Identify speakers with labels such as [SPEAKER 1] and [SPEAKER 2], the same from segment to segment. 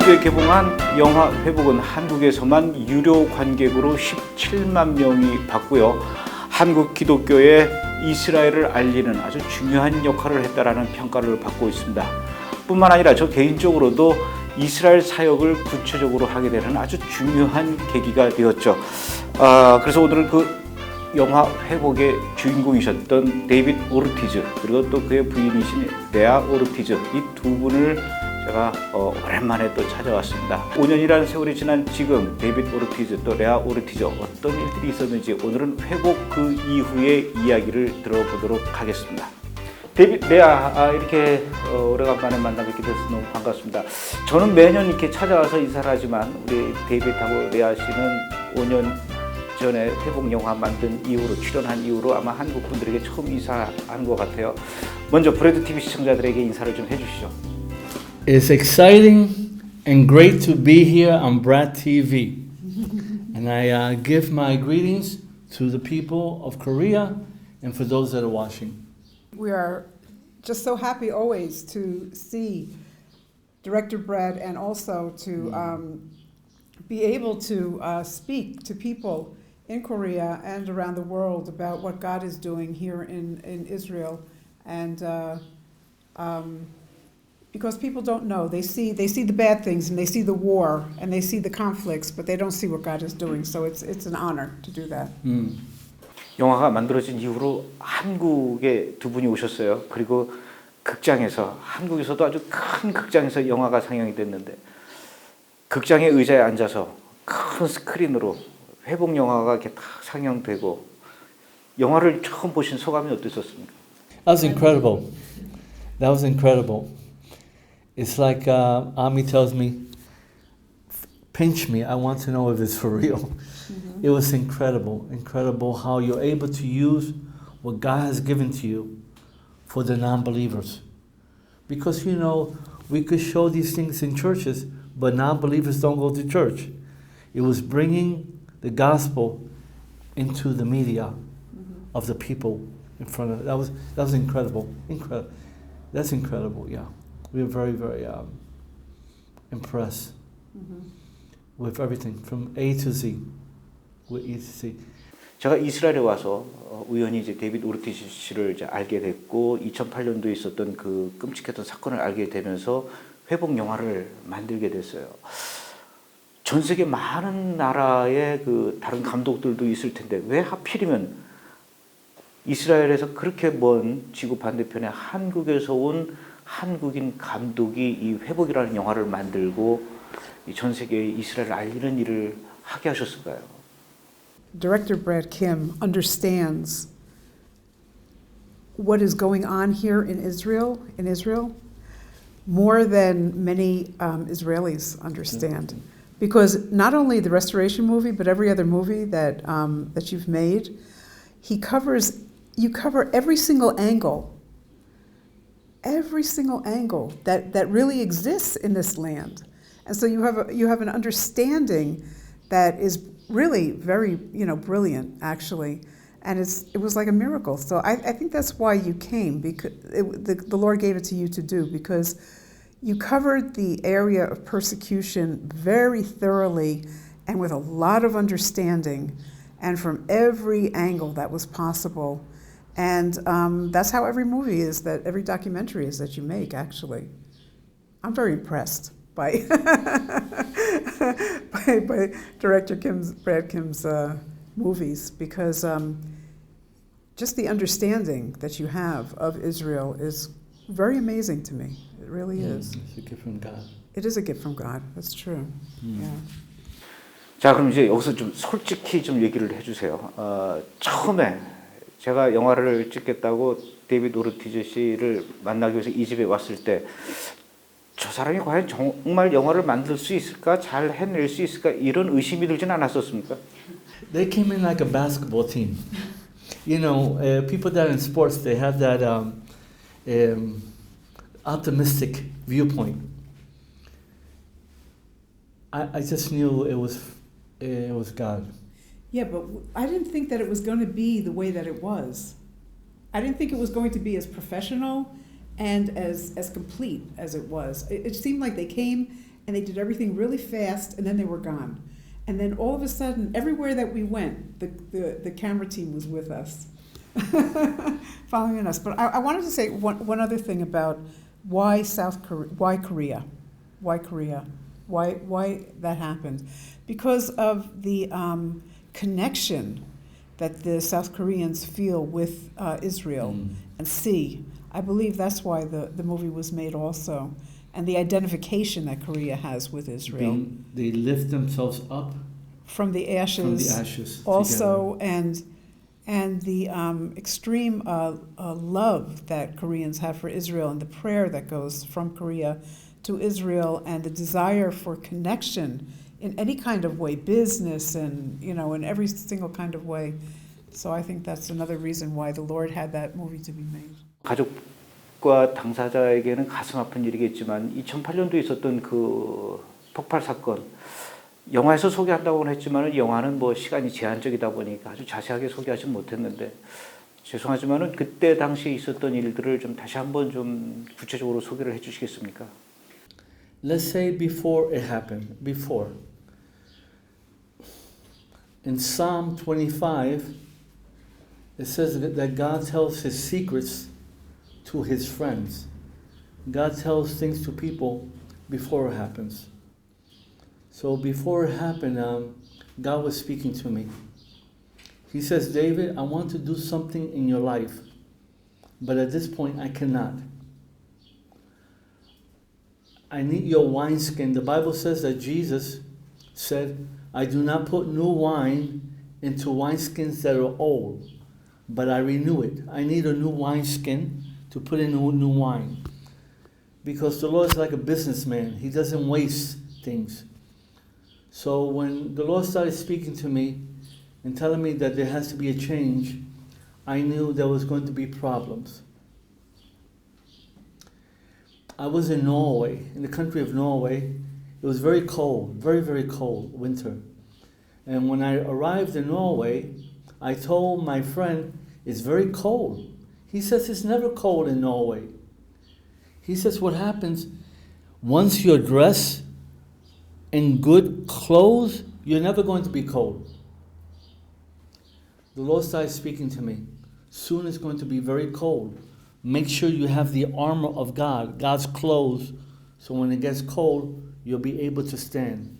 [SPEAKER 1] 이번 주에 개봉한 영화 회복은 한국에서만 유료 관객으로 17만 명이 봤고요. 한국 기독교에 이스라엘을 알리는 아주 중요한 역할을 했다라는 평가를 받고 있습니다. 뿐만 아니라 저 개인적으로도 이스라엘 사역을 구체적으로 하게 되는 아주 중요한 계기가 되었죠. 그래서 오늘은 그 영화 회복의 주인공이셨던 데이비드 오르티즈 그리고 또 그의 부인이신 레아 오르티즈 이 두 분을 제가 오랜만에 또 찾아왔습니다. 5년이라는 세월이 지난 지금 데이비드 오르티즈 또 레아 오르티즈 어떤 일들이 있었는지 오늘은 회복 그 이후의 이야기를 들어보도록 하겠습니다. 데이비드, 레아 이렇게 오래간만에 만나 뵙게 돼서 너무 반갑습니다. 저는 매년 이렇게 찾아와서 인사를 하지만 우리 데이비드하고 레아 씨는 5년 전에 회복 영화 만든 이후로 출연한 이후로 아마 한국 분들에게 처음 인사하는 것 같아요. 먼저 브래드 TV 시청자들에게 인사를 좀 해주시죠.
[SPEAKER 2] It's exciting and great to be here on Brad TV. And I give my greetings to the people of Korea and for those that are watching.
[SPEAKER 3] We are just so happy always to see Director Brad and also to be able to speak to people in Korea and around the world about what God is doing here in Israel. And because people don't know, they see the bad things and they see the war and they see the conflicts, but they don't see what God is doing. So it's an honor to do that.
[SPEAKER 1] 영화가 만들어진 이후로 한국에 두 분이 오셨어요. 그리고 극장에서 한국에서도 아주 큰 극장에서 영화가 상영이 됐는데 극장의 의자에 앉아서 큰 스크린으로 회복 영화가 이렇게 딱 상영되고 영화를 처음 보신 소감이 어떠셨습니까?
[SPEAKER 2] That was incredible. That was incredible. It's like Ami tells me, pinch me, I want to know if it's for real. It was incredible how you're able to use what God has given to you for the non-believers. Because, you know, we could show these things in churches, but non-believers don't go to church. It was bringing the gospel into the media of the people in front of it. That was incredible. That's incredible, yeah. We were very, very impressed with everything from A to Z. With E to Z.
[SPEAKER 1] 제가 이스라엘에 와서 우연히 이제 데이비드 오르티즈 씨를 이제 알게 됐고 2008년도에 있었던 그 끔찍했던 사건을 알게 되면서 회복 영화를 만들게 됐어요. 전 세계 많은 나라의 그 다른 감독들도 있을 텐데 왜 하필이면 이스라엘에서 그렇게 먼 지구 반대편에 한국에서 온 한국인 감독이 이 회복이라는 영화를 만들고 전 세계에 이스라엘을 알리는 일을 하게 하셨을까요?
[SPEAKER 3] Director Brad Kim understands what is going on here in Israel, more than many Israelis understand. Because not only the Restoration movie, but every other movie that you've made, you cover every single angle that really exists in this land. And so you have an understanding that is really very, brilliant, actually. And it was like a miracle. So I think that's why you came, because the Lord gave it to you to do, because you covered the area of persecution very thoroughly and with a lot of understanding and from every angle that was possible. And that's how every movie is, that every documentary is that you make, actually. I'm very impressed by Director Brad Kim's movies, because just the understanding that you have of Israel is very amazing to me. It really is.
[SPEAKER 2] It's a gift from God.
[SPEAKER 3] It is a gift from God. That's true. Yeah.
[SPEAKER 1] 자, 그럼 이제 여기서 좀 솔직히 좀 얘기를 해주세요. 처음에 제가 영화를 찍겠다고 데이비드 오르티즈 씨를 만나기 위해서 이 집에 왔을 때 저 사람이 과연 정말 영화를 만들 수 있을까? 잘 해낼 수 있을까? 이런 의심이 들진 않았었습니까?
[SPEAKER 2] They came in like a basketball team. You know, people that are in sports, they have that optimistic viewpoint. I just knew it was God.
[SPEAKER 3] Yeah, but I didn't think that it was going to be the way that it was. I didn't think it was going to be as professional and as complete as it was. It seemed like they came and they did everything really fast, and then they were gone. And then all of a sudden, everywhere that we went, the camera team was with us, following us. But I wanted to say one other thing about why Korea, why that happened, because of the connection that the South Koreans feel with Israel and see. I believe that's why the movie was made also, and the identification that Korea has with Israel.
[SPEAKER 2] They lift themselves up
[SPEAKER 3] from the ashes, also,
[SPEAKER 2] together.
[SPEAKER 3] and the extreme love that Koreans have for Israel, and the prayer that goes from Korea to Israel, and the desire for connection in any kind of way, business and, in every single kind of way. So I think that's another reason why the Lord had that movie to be made.
[SPEAKER 1] 가족과 당사자에게는 가슴 아픈 일이겠지만 2008년도에 있었던 그 폭발 사건, 영화에서 소개한다고는 했지만 영화는 뭐 시간이 제한적이다 보니까 아주 자세하게 소개하지 못했는데 죄송하지만 그때 당시에 있었던 일들을 좀 다시 한번 좀 구체적으로 소개를 해주시겠습니까?
[SPEAKER 2] Let's say before it happened, before. In Psalm 25, it says that God tells his secrets to his friends. God tells things to people before it happens. So before it happened, God was speaking to me. He says, David, I want to do something in your life, but at this point I cannot. I need your wineskin. The Bible says that Jesus said, I do not put new wine into wineskins that are old, but I renew it. I need a new wineskin to put in new wine. Because the Lord is like a businessman. He doesn't waste things. So when the Lord started speaking to me and telling me that there has to be a change, I knew there was going to be problems. I was in Norway, in the country of Norway. It was very cold, very, very cold, winter. And when I arrived in Norway, I told my friend, it's very cold. He says, it's never cold in Norway. He says, what happens, once you're dressed in good clothes, you're never going to be cold. The Lord started speaking to me. Soon it's going to be very cold. Make sure you have the armor of God, God's clothes, so when it gets cold, you'll be able to stand.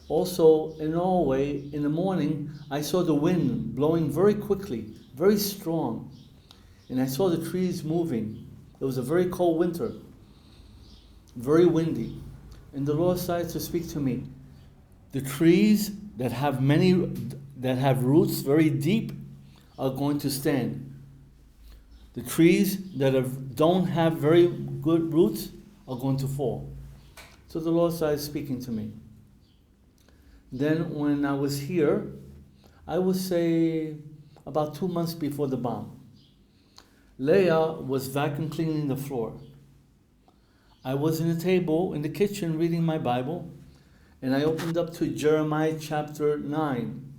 [SPEAKER 2] Also, in Norway, in the morning, I saw the wind blowing very quickly, very strong. And I saw the trees moving. It was a very cold winter, very windy. And the Lord started to speak to me. The trees that have roots very deep are going to stand. The trees that don't have very good roots are going to fall. So the Lord started speaking to me. Then when I was here, I would say about 2 months before the bomb, Leah was vacuum cleaning the floor. I was in the table in the kitchen reading my Bible, and I opened up to Jeremiah chapter 9.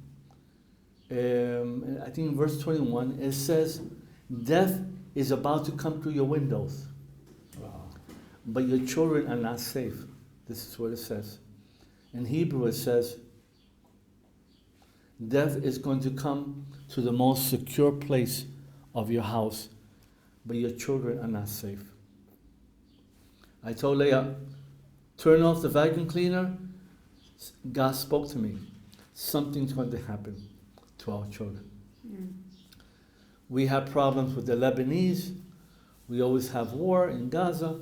[SPEAKER 2] I think in verse 21, it says, death is about to come through your windows, but your children are not safe. This is what it says. In Hebrew it says, death is going to come to the most secure place of your house, but your children are not safe. I told Leah, turn off the vacuum cleaner. God spoke to me. Something's going to happen to our children. We have problems with the Lebanese. We always have war in Gaza.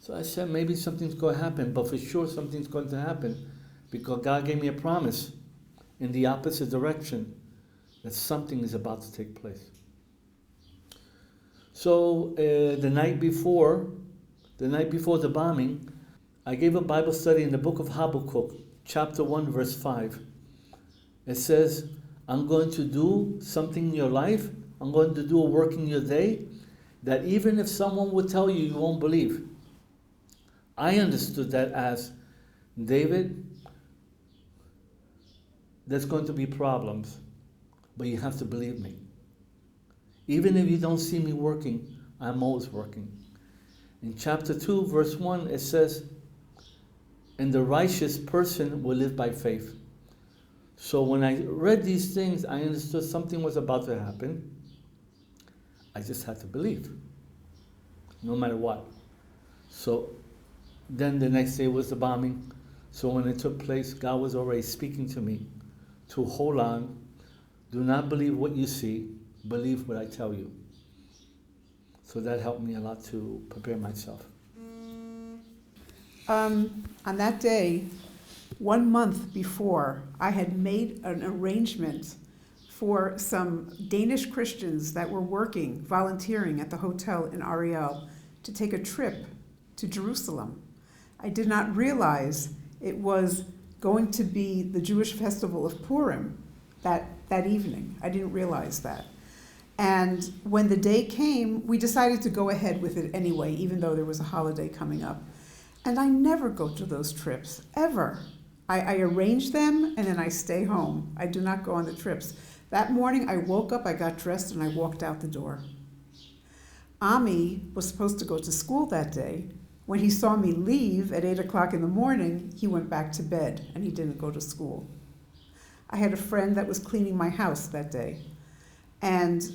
[SPEAKER 2] So I said, maybe something's going to happen, but for sure something's going to happen because God gave me a promise in the opposite direction that something is about to take place. So the night before the bombing, I gave a Bible study in the book of Habakkuk, chapter 1, verse 5. It says, I'm going to do something in your life. I'm going to do a work in your day that even if someone would tell you, you won't believe. I understood that as, David, there's going to be problems, but you have to believe me. Even if you don't see me working, I'm always working. In chapter 2, verse 1, it says, and the righteous person will live by faith. So when I read these things, I understood something was about to happen. I just had to believe, no matter what. So then the next day was the bombing. So when it took place, God was already speaking to me to hold on. Do not believe what you see, believe what I tell you. So that helped me a lot to prepare myself.
[SPEAKER 3] On that day, 1 month before, I had made an arrangement for some Danish Christians that were working, volunteering at the hotel in Ariel to take a trip to Jerusalem. I did not realize it was going to be the Jewish festival of Purim that evening. I didn't realize that. And when the day came, we decided to go ahead with it anyway, even though there was a holiday coming up. And I never go to those trips, ever. I arrange them and then I stay home. I do not go on the trips. That morning I woke up, I got dressed, and I walked out the door. Ami was supposed to go to school that day. When he saw me leave at 8 o'clock in the morning, he went back to bed and he didn't go to school. I had a friend that was cleaning my house that day. And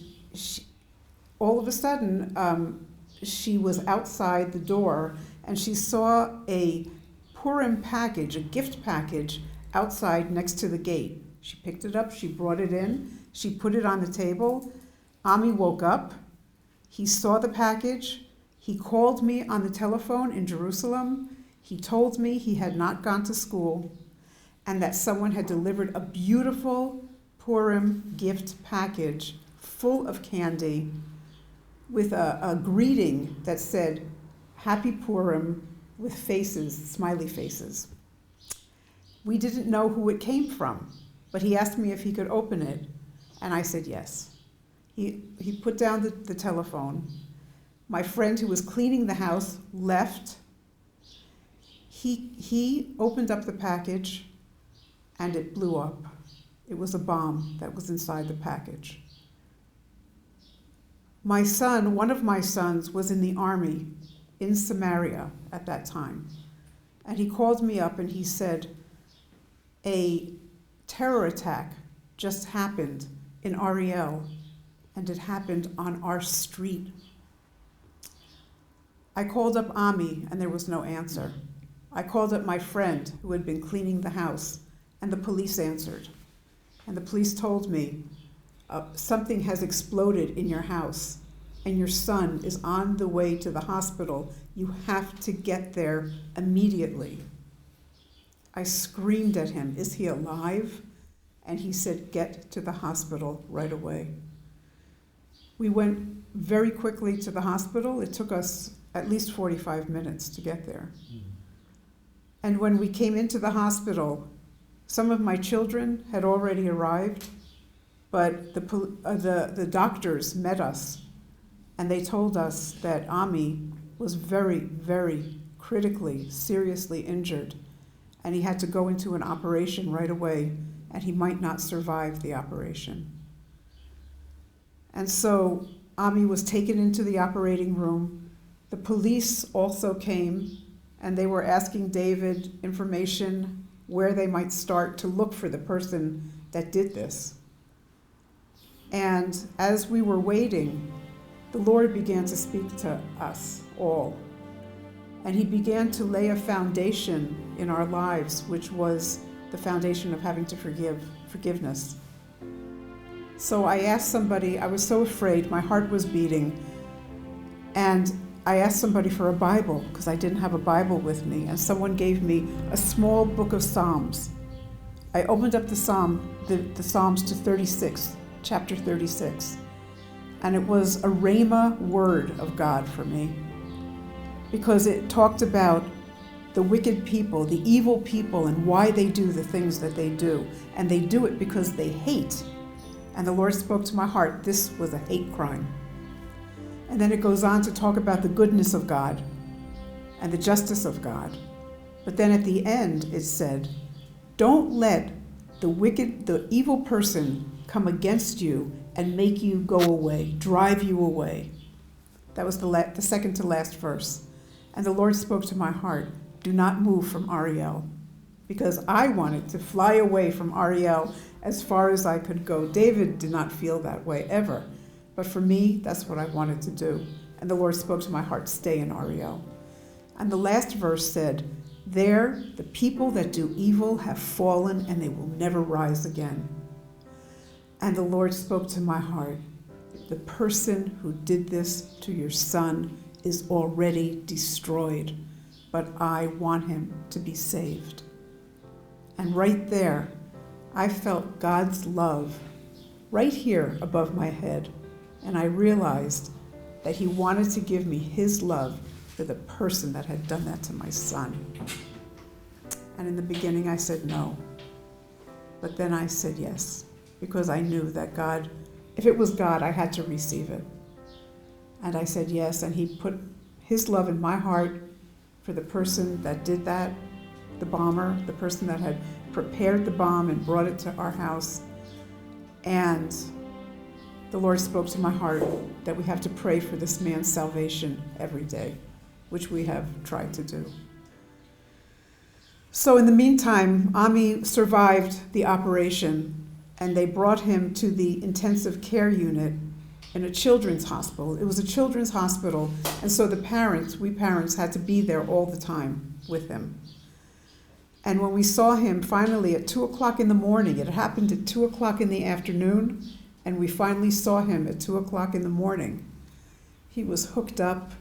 [SPEAKER 3] all of a sudden, she was outside the door and she saw a Purim package, a gift package, outside next to the gate. She picked it up, she brought it in, she put it on the table. Ami woke up, he saw the package, he called me on the telephone in Jerusalem. He told me he had not gone to school and that someone had delivered a beautiful Purim gift package full of candy with a greeting that said, Happy Purim, with faces, smiley faces. We didn't know who it came from, but he asked me if he could open it, and I said yes. He put down the telephone. My friend who was cleaning the house left. He opened up the package, and it blew up. It was a bomb that was inside the package. My son, one of my sons, was in the army in Samaria at that time. And he called me up and he said, a terror attack just happened in Ariel, and it happened on our street. I called up Ami and there was no answer. I called up my friend who had been cleaning the house, and the police answered. And the police told me, something has exploded in your house and your son is on the way to the hospital. You have to get there immediately. I screamed at him, is he alive? And he said, get to the hospital right away. We went very quickly to the hospital. It took us at least 45 minutes to get there. And when we came into the hospital, some of my children had already arrived, but the doctors met us, and they told us that Ami was very, very critically, seriously injured, and he had to go into an operation right away, and he might not survive the operation. And so Ami was taken into the operating room. The police also came, and they were asking David information where they might start to look for the person that did this. And as we were waiting, the Lord began to speak to us all. And he began to lay a foundation in our lives, which was the foundation of having to forgiveness. So I asked somebody, I was so afraid, my heart was beating, and I asked somebody for a Bible because I didn't have a Bible with me, and someone gave me a small book of Psalms. I opened up the Psalms to 36, chapter 36, and it was a Rhema word of God for me, because it talked about the wicked people, the evil people, and why they do the things that they do. And they do it because they hate. And the Lord spoke to my heart, this was a hate crime. And then it goes on to talk about the goodness of God and the justice of God. But then at the end it said, don't let the evil person come against you and make you go away, drive you away. That was the second to last verse. And the Lord spoke to my heart, do not move from Ariel, because I wanted to fly away from Ariel as far as I could go. David did not feel that way ever, but for me, that's what I wanted to do. And the Lord spoke to my heart, stay in Ariel. And the last verse said, there the people that do evil have fallen and they will never rise again. And the Lord spoke to my heart, the person who did this to your son is already destroyed, but I want him to be saved. And right there, I felt God's love right here above my head, and I realized that he wanted to give me his love for the person that had done that to my son. And in the beginning I said no, but then I said yes, because I knew that God, if it was God, I had to receive it. And I said yes, and he put his love in my heart for the person that did that, the bomber, the person that had prepared the bomb and brought it to our house. And the Lord spoke to my heart that we have to pray for this man's salvation every day, which we have tried to do. So in the meantime, Ami survived the operation, and they brought him to the intensive care unit in a children's hospital. It was a children's hospital, and so we parents had to be there all the time with him. And when we saw him finally at 2 o'clock in the morning, it happened at 2 o'clock in the afternoon, and we finally saw him at 2 o'clock in the morning. He was hooked up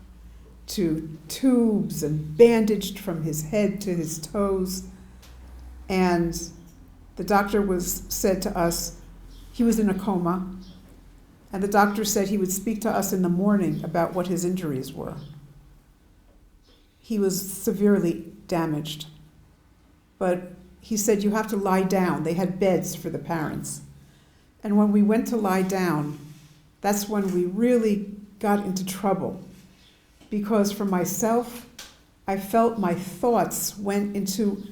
[SPEAKER 3] to tubes and bandaged from his head to his toes. And the doctor said to us, he was in a coma, and the doctor said he would speak to us in the morning about what his injuries were. He was severely damaged, but he said, you have to lie down. They had beds for the parents. And when we went to lie down, that's when we really got into trouble. Because for myself, I felt my thoughts went into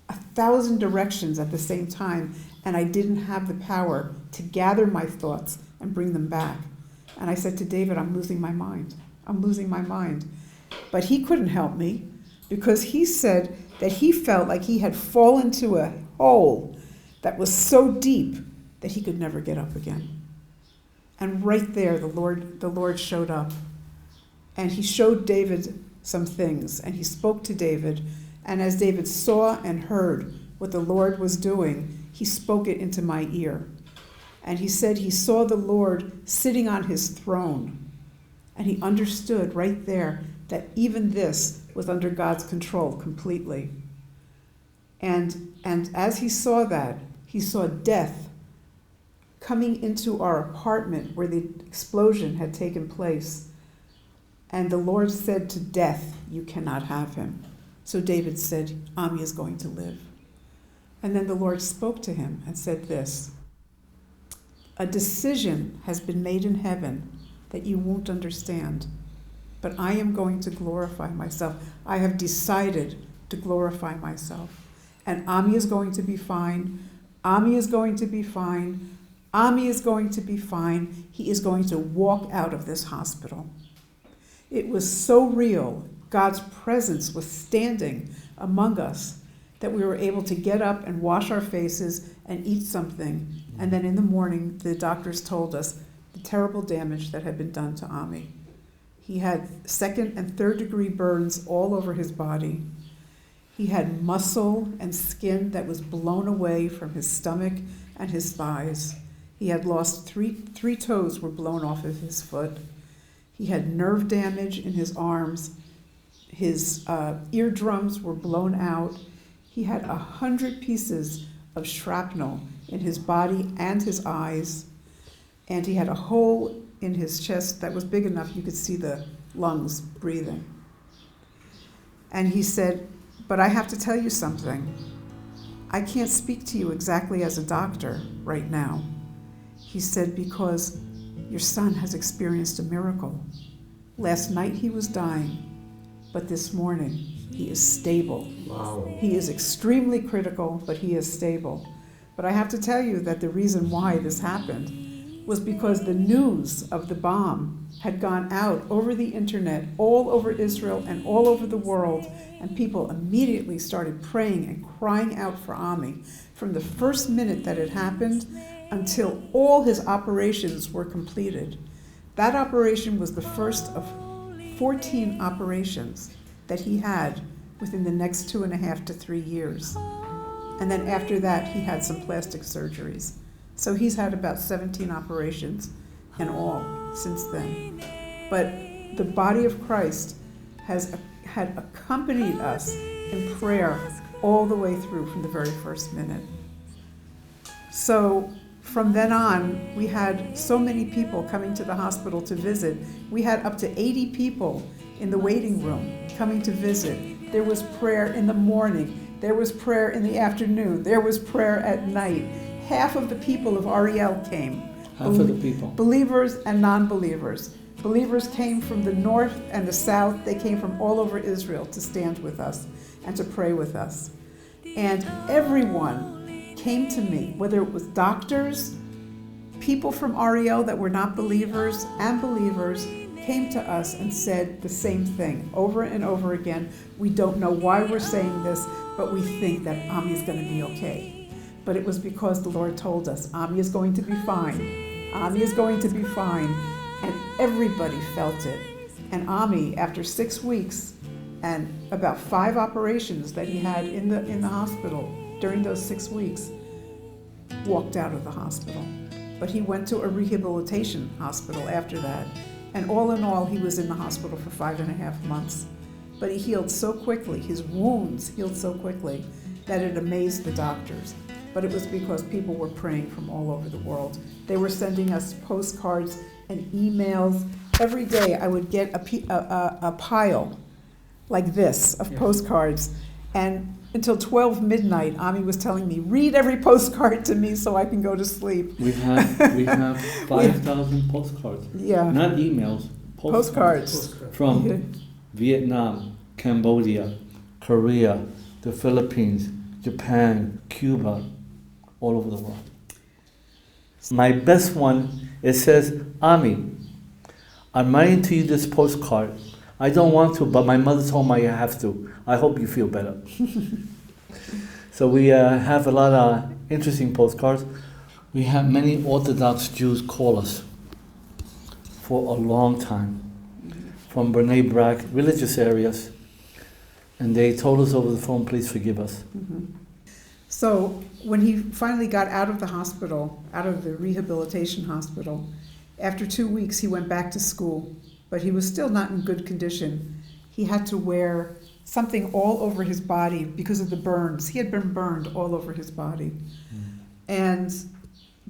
[SPEAKER 3] 1,000 directions at the same time, and I didn't have the power to gather my thoughts and bring them back. And I said to David, I'm losing my mind. I'm losing my mind. But he couldn't help me, because he said that he felt like he had fallen into a hole that was so deep that he could never get up again. And right there, the Lord showed up. And he showed David some things, and he spoke to David. And as David saw and heard what the Lord was doing, he spoke it into my ear. And he said he saw the Lord sitting on his throne. And he understood right there that even this was under God's control completely. And as he saw that, he saw death coming into our apartment where the explosion had taken place. And the Lord said to death, you cannot have him. So David said, Ami is going to live. And then the Lord spoke to him and said this, a decision has been made in heaven that you won't understand, but I am going to glorify myself. I have decided to glorify myself. And Ami is going to be fine. Ami is going to be fine. Ami is going to be fine. He is going to walk out of this hospital. It was so real. God's presence was standing among us that we were able to get up and wash our faces and eat something. And then in the morning, the doctors told us the terrible damage that had been done to Ami. He had 2nd and 3rd degree burns all over his body. He had muscle and skin that was blown away from his stomach and his thighs. He had lost three toes were blown off of his foot. He had nerve damage in his arms. His eardrums were blown out. He had 100 pieces of shrapnel in his body and his eyes. And he had a hole in his chest that was big enough you could see the lungs breathing. And he said, but I have to tell you something. I can't speak to you exactly as a doctor right now. He said, because your son has experienced a miracle. Last night he was dying, but this morning he is stable.
[SPEAKER 1] Wow.
[SPEAKER 3] He is extremely critical, but he is stable. But I have to tell you that the reason why this happened was because the news of the bomb had gone out over the internet, all over Israel and all over the world, and people immediately started praying and crying out for Ami from the first minute that it happened until all his operations were completed. That operation was the first of 14 operations that he had within the next 2.5 to 3 years. And then after that, he had some plastic surgeries. So he's had about 17 operations in all since then. But the body of Christ had accompanied us in prayer all the way through from the very first minute. So from then on, we had so many people coming to the hospital to visit. We had up to 80 people in the waiting room coming to visit. There was prayer in the morning. There was prayer in the afternoon. There was prayer at night. Half of the people of Ariel came.
[SPEAKER 2] Half of the people.
[SPEAKER 3] Believers and non-believers. Believers came from the north and the south. They came from all over Israel to stand with us and to pray with us. And everyone came to me, whether it was doctors, people from Ariel that were not believers, and believers, came to us and said the same thing over and over again. We don't know why we're saying this, but we think that Ami is going to be okay. But it was because the Lord told us, Ami is going to be fine. Ami is going to be fine. And everybody felt it. And Ami, after 6 weeks and about 5 operations that he had in the hospital during those 6 weeks, walked out of the hospital. But he went to a rehabilitation hospital after that. And all in all, he was in the hospital for 5.5 months. But he healed so quickly, his wounds healed so quickly, that it amazed the doctors. But it was because people were praying from all over the world. They were sending us postcards and emails. Every day I would get a pile like this of postcards. And until 12 midnight, Ami was telling me, read every postcard to me so I can go to sleep.
[SPEAKER 2] We have 5,000 postcards.
[SPEAKER 3] Yeah.
[SPEAKER 2] Not emails, postcards. From Vietnam, Cambodia, Korea, the Philippines, Japan, Cuba, all over the world. My best one, it says, Ami, I'm writing to you this postcard. I don't want to, but my mother told me I have to. I hope you feel better. So we have a lot of interesting postcards. We have many Orthodox Jews call us for a long time from B'nai Brak, religious areas, and they told us over the phone, please forgive us.
[SPEAKER 3] Mm-hmm. So when he finally got out of the hospital, out of the rehabilitation hospital, after 2 weeks he went back to school, but he was still not in good condition. He had to wear something all over his body because of the burns. He had been burned all over his body.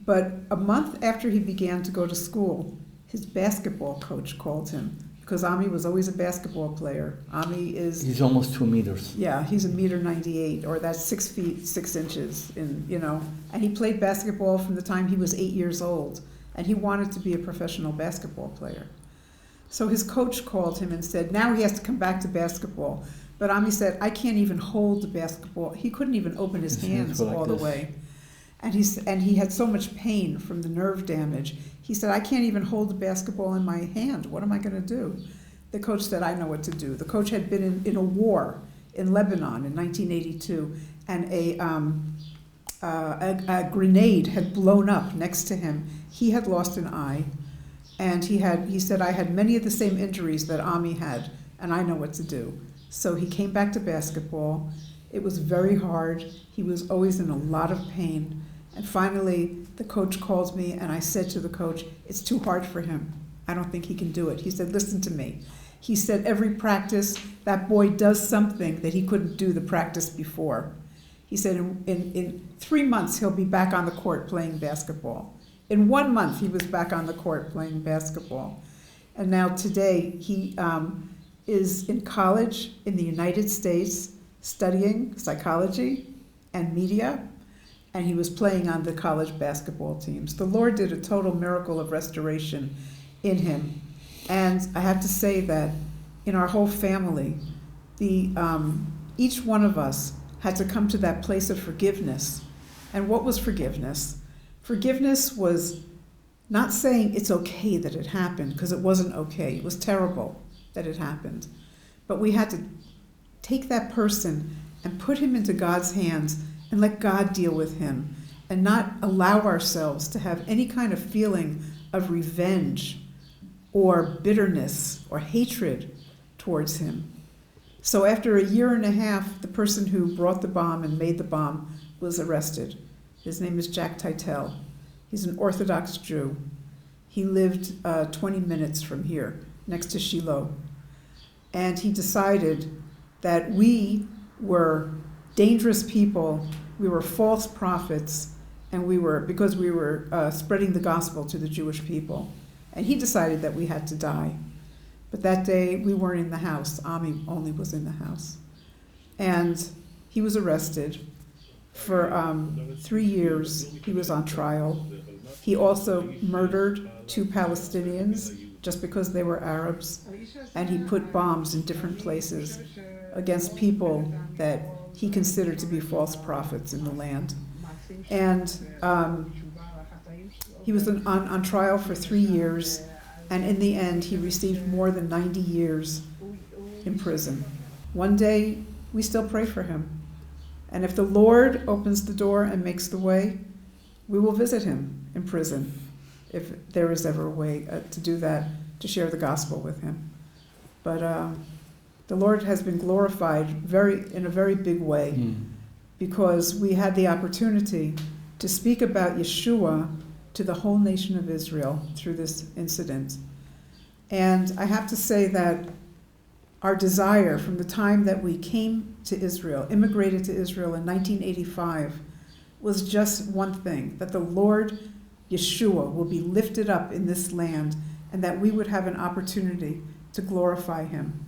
[SPEAKER 3] But a month after he began to go to school, his basketball coach called him, because Ami was always a basketball player. Ami is...
[SPEAKER 2] He's almost 2 meters.
[SPEAKER 3] Yeah, he's 1.98 meters, or that's 6 feet 6 inches, and he played basketball from the time he was 8 years old, and he wanted to be a professional basketball player. So his coach called him and said, now he has to come back to basketball. But Ami said, I can't even hold the basketball. He couldn't even open his hands all the way. And he had so much pain from the nerve damage. He said, I can't even hold the basketball in my hand. What am I going to do? The coach said, I know what to do. The coach had been in a war in Lebanon in 1982, and a grenade had blown up next to him. He had lost an eye, and he said, I had many of the same injuries that Ami had, and I know what to do. So he came back to basketball. It was very hard. He was always in a lot of pain. And finally, the coach called me, and I said to the coach, it's too hard for him. I don't think he can do it. He said, listen to me. He said, every practice, that boy does something that he couldn't do the practice before. He said, in 3 months, he'll be back on the court playing basketball. In 1 month, he was back on the court playing basketball. And now today, he is in college in the United States, studying psychology and media, and he was playing on the college basketball teams. The Lord did a total miracle of restoration in him. And I have to say that in our whole family, each one of us had to come to that place of forgiveness. And what was forgiveness? Forgiveness was not saying it's okay that it happened, because it wasn't okay. It was terrible that it happened. But we had to take that person and put him into God's hands and let God deal with him, and not allow ourselves to have any kind of feeling of revenge or bitterness or hatred towards him. So after a year and a half, the person who brought the bomb and made the bomb was arrested. His name is Jack Titel. He's an Orthodox Jew. He lived 20 minutes from here, next to Shiloh. And he decided that we were dangerous people, we were false prophets, and because we were spreading the gospel to the Jewish people. And he decided that we had to die. But that day, we weren't in the house. Ami only was in the house. And he was arrested for 3 years. He was on trial. He also murdered 2 Palestinians just because they were Arabs. And he put bombs in different places against people that he considered to be false prophets in the land. And he was on trial for 3 years. And in the end, he received more than 90 years in prison. One day, we still pray for him. And if the Lord opens the door and makes the way, we will visit him in prison, if there is ever a way to do that, to share the gospel with him. But the Lord has been glorified in a very big way, because we had the opportunity to speak about Yeshua to the whole nation of Israel through this incident. And I have to say that our desire from the time that we came to Israel, immigrated to Israel in 1985, was just one thing, that the Lord Yeshua will be lifted up in this land, and that we would have an opportunity to glorify him.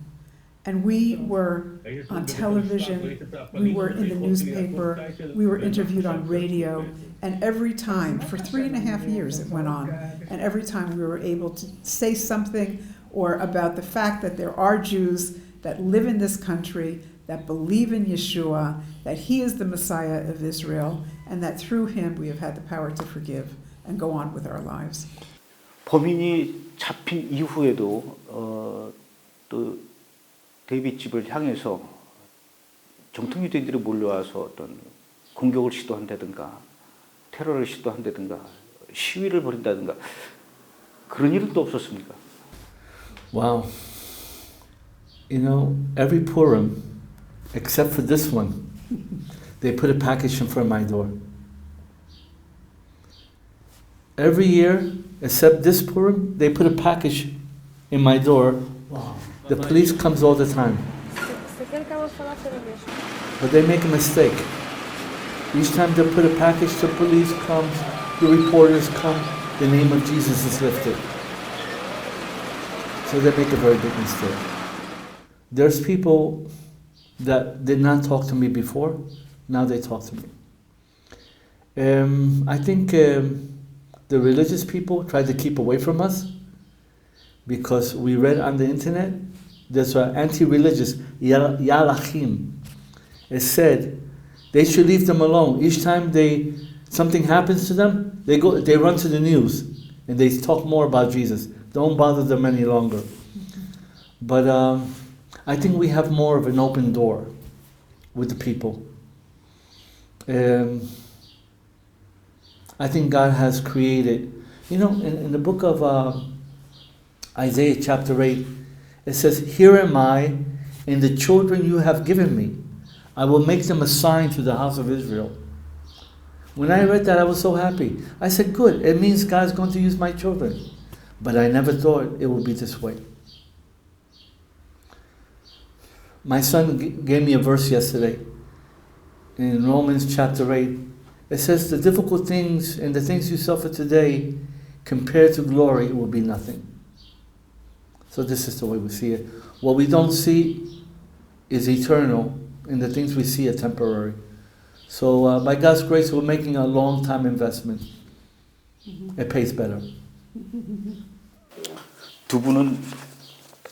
[SPEAKER 3] And we were on television, we were in the newspaper, we were interviewed on radio, and every time, for 3.5 years it went on, and every time we were able to say something or about the fact that there are Jews that live in this country, that believe in Yeshua, that he is the Messiah of Israel, and that through him we have had the power to forgive and go on with our lives.
[SPEAKER 1] 범인이 잡힌 이후에도 또 데이빗 집을 향해서 정통 유대인들이 몰려와서 어떤 공격을 시도한다든가 테러를 시도한다든가 시위를 벌인다든가 그런 일은 또 없었습니까?
[SPEAKER 2] Wow. You know, every Purim, except for this one, they put a package in front of my door. Every year, except this Purim, they put a package in my door. Wow. The police comes all the time. But they make a mistake. Each time they put a package, the police comes, the reporters come, the name of Jesus is lifted. So they make a very big mistake. There's people that did not talk to me before, now they talk to me. I think the religious people try to keep away from us, because we read on the internet, there's an anti-religious, Yalachim. It said they should leave them alone. Each time something happens to them, they run to the news and they talk more about Jesus. Don't bother them any longer. But I think we have more of an open door with the people. I think God has created, you know, in the book of Isaiah chapter 8, it says, "Here am I, and the children you have given me. I will make them a sign to the house of Israel." When I read that, I was so happy. I said, good, it means God's going to use my children. But I never thought it would be this way. My son gave me a verse yesterday in Romans chapter 8. It says, the difficult things and the things you suffer today, compared to glory, it will be nothing. So this is the way we see it. What we don't see is eternal, and the things we see are temporary. So by God's grace, we're making a long-time investment. It pays better.
[SPEAKER 1] 두 분은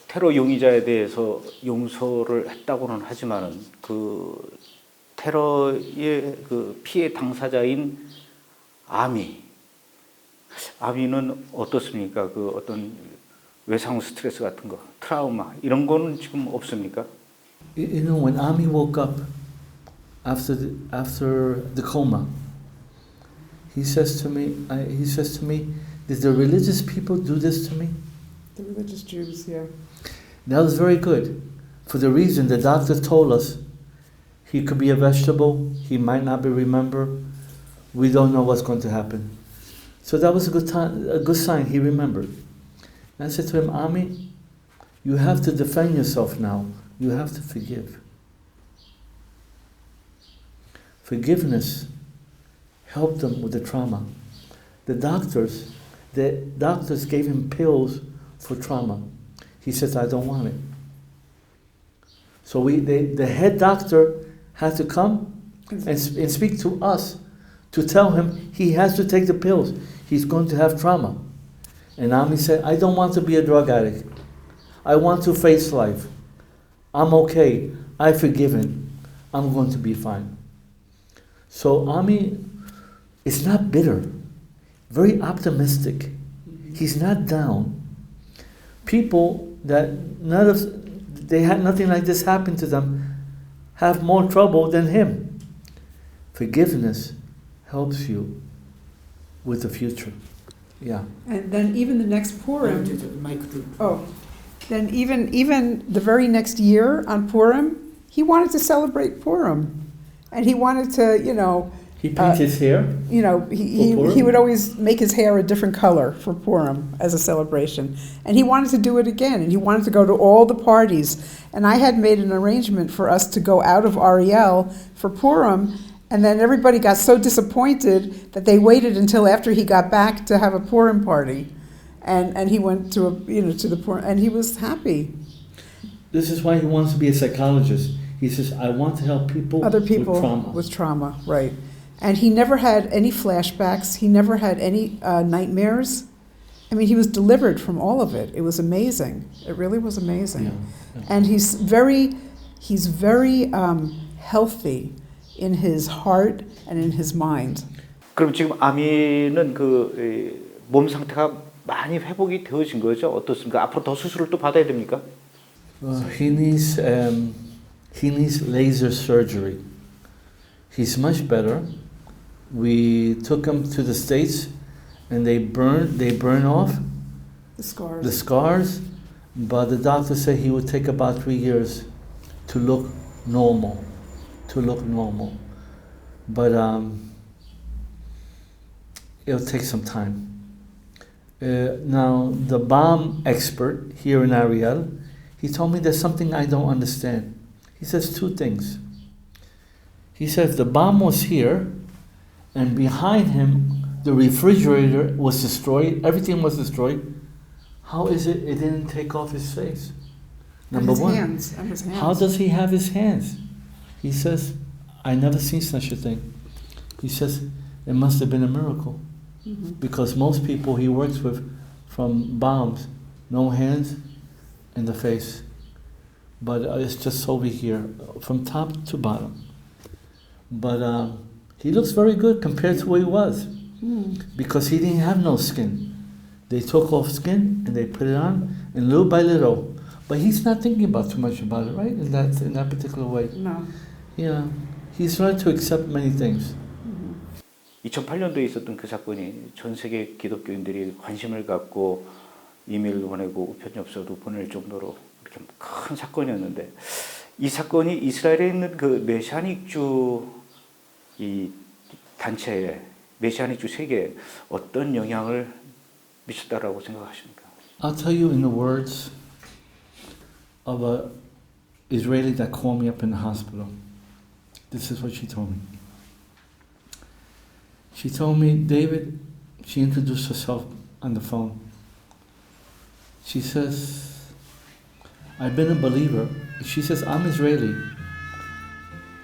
[SPEAKER 1] 테러 용의자에 대해서 용서를 했다고는 하지만은 그 테러의 그 피해 당사자인 아미, 아미는 어떻습니까? 그 어떤 외상 스트레스 같은 거, 트라우마 이런 거는 지금 없습니까?
[SPEAKER 2] You know, when Ami woke up after the coma, he says to me, "Did the religious people do this to me?"
[SPEAKER 3] The religious Jews, yeah.
[SPEAKER 2] That was very good, for the reason the doctor told us he could be a vegetable, he might not be remembered. We don't know what's going to happen. So that was a good sign. He remembered. And I said to him, Ami, you have to defend yourself now. You have to forgive. Forgiveness helped him with the trauma. The doctors gave him pills for trauma. He says, I don't want it. So the head doctor had to come and speak to us to tell him he has to take the pills. He's going to have trauma. And Ami said, I don't want to be a drug addict. I want to face life. I'm okay. I've forgiven. I'm going to be fine. So Ami is not bitter, very optimistic. He's not down. People that they had nothing like this happen to them have more trouble than him. Forgiveness helps you with the future. Yeah.
[SPEAKER 3] And then even the next Purim. Then even the very next year on Purim, he wanted to celebrate Purim, and he wanted to,
[SPEAKER 2] He painted his hair.
[SPEAKER 3] He would always make his hair a different color for Purim as a celebration, and he wanted to do it again, and he wanted to go to all the parties. And I had made an arrangement for us to go out of Ariel for Purim. And then everybody got so disappointed that they waited until after he got back to have a Purim party, and he went to the Purim, and he was happy.
[SPEAKER 2] This is why he wants to be a psychologist. He says, I want to help other people
[SPEAKER 3] with trauma, right? And he never had any flashbacks. He never had any nightmares. I mean, he was delivered from all of it. It was amazing. It really was amazing.
[SPEAKER 2] Yeah.
[SPEAKER 3] And he's very healthy in his heart and in his mind.
[SPEAKER 1] 그럼 지금 아미는 몸 상태가 많이 회복이 되어진 거죠? 어떻습니까? 앞으로 더 수술을 또 받아야 됩니까?
[SPEAKER 2] He needs laser surgery. He's much better. We took him to the States, and they burn off the scars. But the doctor said he would take about 3 years to look normal. But it'll take some time. Now, the bomb expert here in Ariel, he told me there's something I don't understand. He says two things. He says the bomb was here, and behind him, the refrigerator was destroyed, everything was destroyed. How is it didn't take off his face? Number one.
[SPEAKER 3] Hands.
[SPEAKER 2] How does he have his hands? He says, I never seen such a thing. He says, it must have been a miracle. Mm-hmm. Because most people he works with from bombs, no hands in the face. But it's just over here, from top to bottom. But he looks very good compared to where he was. Because he didn't have no skin. They took off skin and they put it on, and little by little. But he's not thinking about too much about it, right? In that particular way.
[SPEAKER 3] No.
[SPEAKER 2] Yeah, he's trying to accept many things.
[SPEAKER 1] 2008년도에 있었던 그 사건이 전 세계 기독교인들이 관심을 갖고 이메일도 보내고 우편엽서도 보낼 정도로 이렇게 큰 사건이었는데, 이 사건이 이스라엘에 있는 그 메시아닉주 이 단체에, 메시아닉주 세계에 어떤 영향을 미쳤다라고 생각하십니까?
[SPEAKER 2] I'll tell you in the words of a Israeli that called me up in the hospital. This is what she told me. She told me, David, she introduced herself on the phone. She says, I've been a believer. She says, I'm Israeli.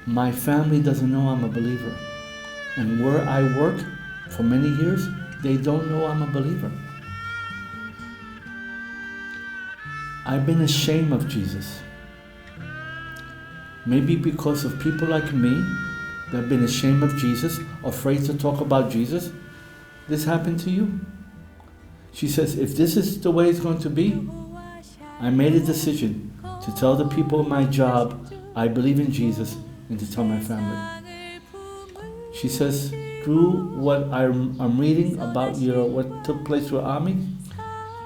[SPEAKER 2] My family doesn't know I'm a believer. And where I work for many years, they don't know I'm a believer. I've been ashamed of Jesus. Maybe because of people like me that have been ashamed of Jesus, afraid to talk about Jesus. This happened to you. She says, if this is the way it's going to be, I made a decision to tell the people in my job I believe in Jesus and to tell my family. She says, through what I'm reading about what took place with Ami,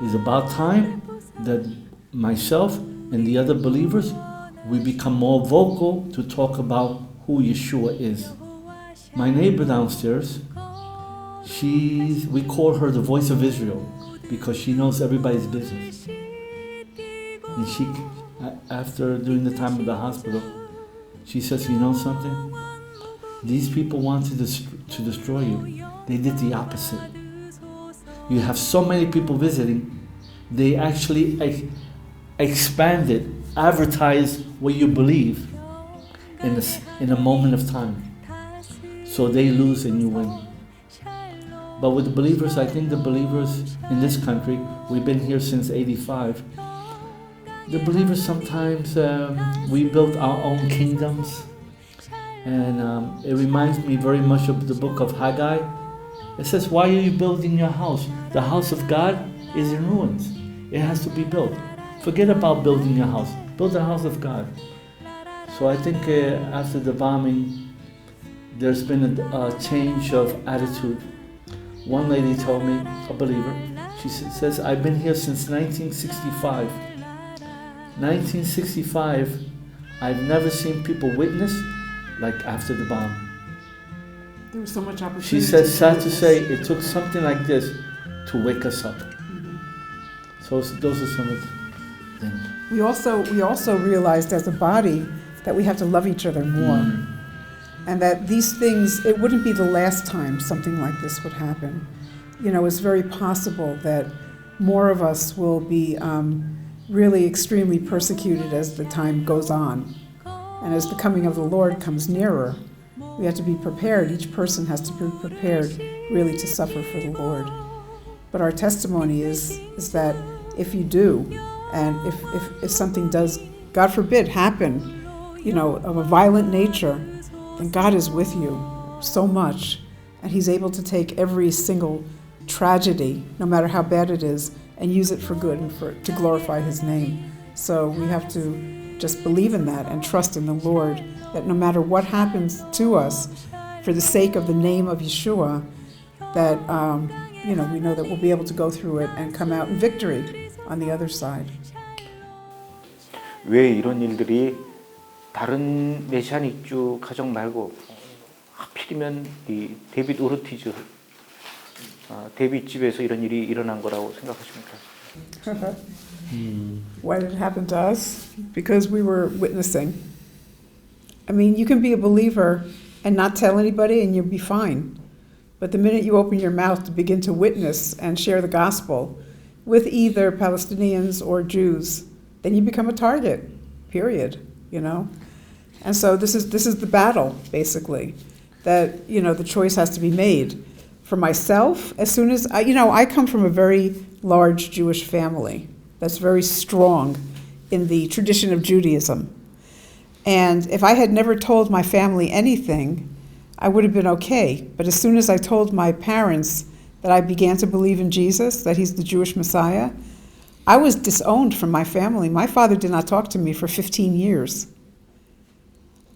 [SPEAKER 2] it's about time that myself and the other believers, we become more vocal to talk about who Yeshua is. My neighbor downstairs, we call her the voice of Israel because she knows everybody's business. And she, after during the time of the hospital, she says, you know something? These people wanted to destroy you. They did the opposite. You have so many people visiting, they actually expanded, advertised what you believe in a moment of time. So they lose and you win. But with the believers, I think the believers in this country, we've been here since '85. The believers sometimes, we built our own kingdoms. And it reminds me very much of the book of Haggai. It says, why are you building your house? The house of God is in ruins. It has to be built. Forget about building your house. Build the house of God. So I think after the bombing, there's been a change of attitude. One lady told me, a believer, she says, I've been here since 1965. 1965, I've never seen people witness like after the bomb.
[SPEAKER 3] There was so much opportunity.
[SPEAKER 2] She said, sad to say, it took something like this to wake us up. Mm-hmm. So those are some of the things.
[SPEAKER 3] We also realized as a body that we have to love each other more. Mm-hmm. And that these things, it wouldn't be the last time something like this would happen. You know, it's very possible that more of us will be really extremely persecuted as the time goes on. And as the coming of the Lord comes nearer, we have to be prepared. Each person has to be prepared really to suffer for the Lord. But our testimony is that if you do, and if something does, God forbid, happen, you know, of a violent nature, then God is with you so much. And He's able to take every single tragedy, no matter how bad it is, and use it for good and to glorify His name. So we have to just believe in that and trust in the Lord, that no matter what happens to us, for the sake of the name of Yeshua, that we know that we'll be able to go through it and come out in victory on the other side.
[SPEAKER 1] 왜 이런 일들이 다른 메시아닉주 가정 말고 하필이면 이 데이비드 오르티즈 데이비드 집에서 이런 일이 일어난 거라고 생각하십니까?
[SPEAKER 3] Why did it happen to us? Because we were witnessing. I mean, you can be a believer and not tell anybody and you'll be fine. But the minute you open your mouth to begin to witness and share the gospel with either Palestinians or Jews, then you become a target, period, you know? And so this is the battle, basically, that, you know, the choice has to be made. For myself, as soon as, I come from a very large Jewish family that's very strong in the tradition of Judaism. And if I had never told my family anything, I would have been okay. But as soon as I told my parents that I began to believe in Jesus, that He's the Jewish Messiah, I was disowned from my family. My father did not talk to me for 15 years.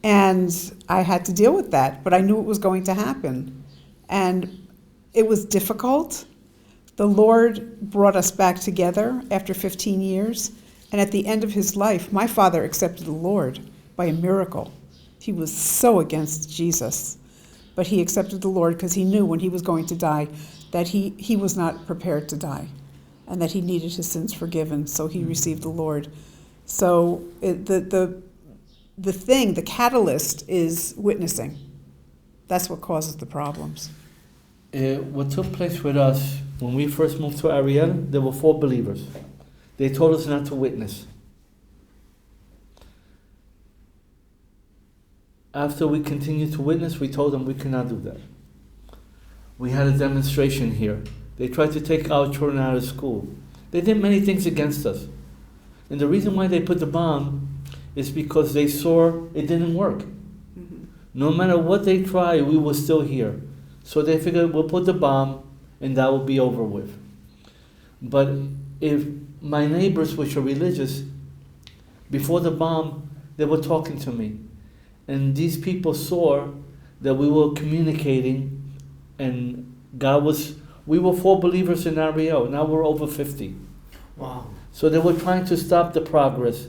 [SPEAKER 3] And I had to deal with that, but I knew it was going to happen. And it was difficult. The Lord brought us back together after 15 years. And at the end of his life, my father accepted the Lord by a miracle. He was so against Jesus. But he accepted the Lord because he knew when he was going to die that he was not prepared to die and that he needed his sins forgiven. So he received the Lord. So the catalyst is witnessing. That's what causes the problems.
[SPEAKER 2] What took place with us, when we first moved to Ariel, there were 4 believers. They told us not to witness. After we continued to witness, we told them we cannot do that. We had a demonstration here. They tried to take our children out of school. They did many things against us. And the reason why they put the bomb is because they saw it didn't work. Mm-hmm. No matter what they tried, we were still here. So they figured we'll put the bomb and that will be over with. But if my neighbors, which are religious, before the bomb, they were talking to me. And these people saw that we were communicating, and we were 4 believers in REO, now we're over 50.
[SPEAKER 1] Wow.
[SPEAKER 2] So they were trying to stop the progress.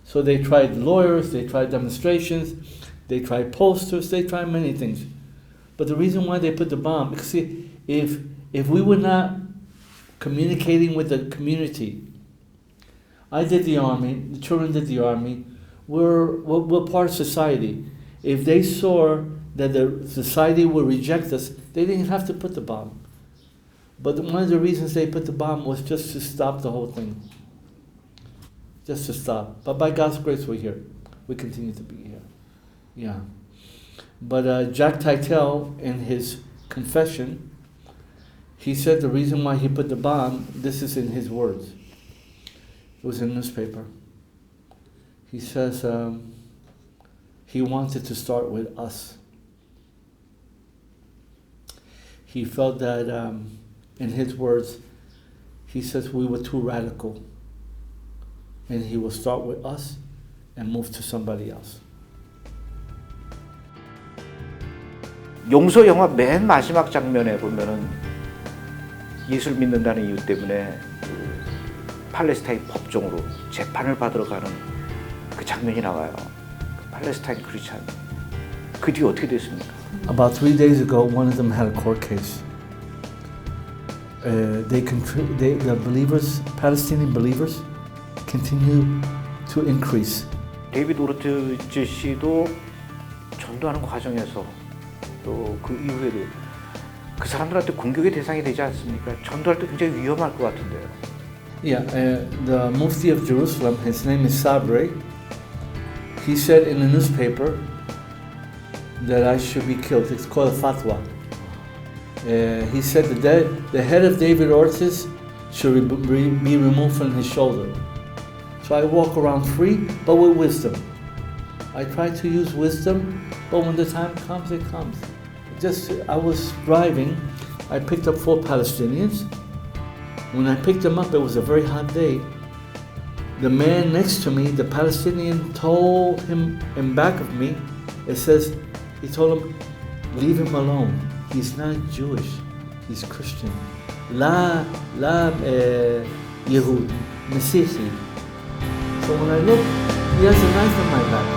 [SPEAKER 2] So they tried lawyers, they tried demonstrations, they tried posters, they tried many things. But the reason why they put the bomb, because see, if we were not communicating with the community, I did the army, the children did the army, we're part of society. If they saw that the society would reject us, they didn't have to put the bomb. But one of the reasons they put the bomb was just to stop the whole thing. Just to stop. But by God's grace, we're here. We continue to be here. Yeah. But Jack Titel, in his confession, he said the reason why he put the bomb, this is in his words. It was in the newspaper. He says he wanted to start with us. He felt that, in his words, he says we were too radical. And he will start with us and move to somebody else.
[SPEAKER 1] 용서 영화 맨 마지막 장면에 보면은 예수를 믿는다는 이유 때문에 팔레스타인 법정으로 재판을 받으러 가는 그 장면이 나와요. 그 팔레스타인 크리스찬. 그 뒤에 어떻게 됐습니까?
[SPEAKER 2] About 3 days ago, one of them had a court case. The believers, Palestinian believers, continue to increase.
[SPEAKER 1] 데이비드 오르티즈 씨도 전도하는 과정에서 또 그 이후에도 그 사람들한테 공격의 대상이 되지 않습니까? 전도할 때 굉장히 위험할 것 같은데요.
[SPEAKER 2] Yeah, the Mufti of Jerusalem, his name is Sabri, he said in the newspaper that I should be killed. It's called a fatwa. He said that the head of David Ortiz should be removed from his shoulder. So I walk around free, but with wisdom. I try to use wisdom, but when the time comes, it comes. I was driving, I picked up 4 Palestinians. When I picked them up, it was a very hot day. The man next to me, the Palestinian, told him in back of me, he told him, leave him alone. He's not Jewish, he's Christian. La Yehud, Mesihi. So when I look, he has a knife in my back.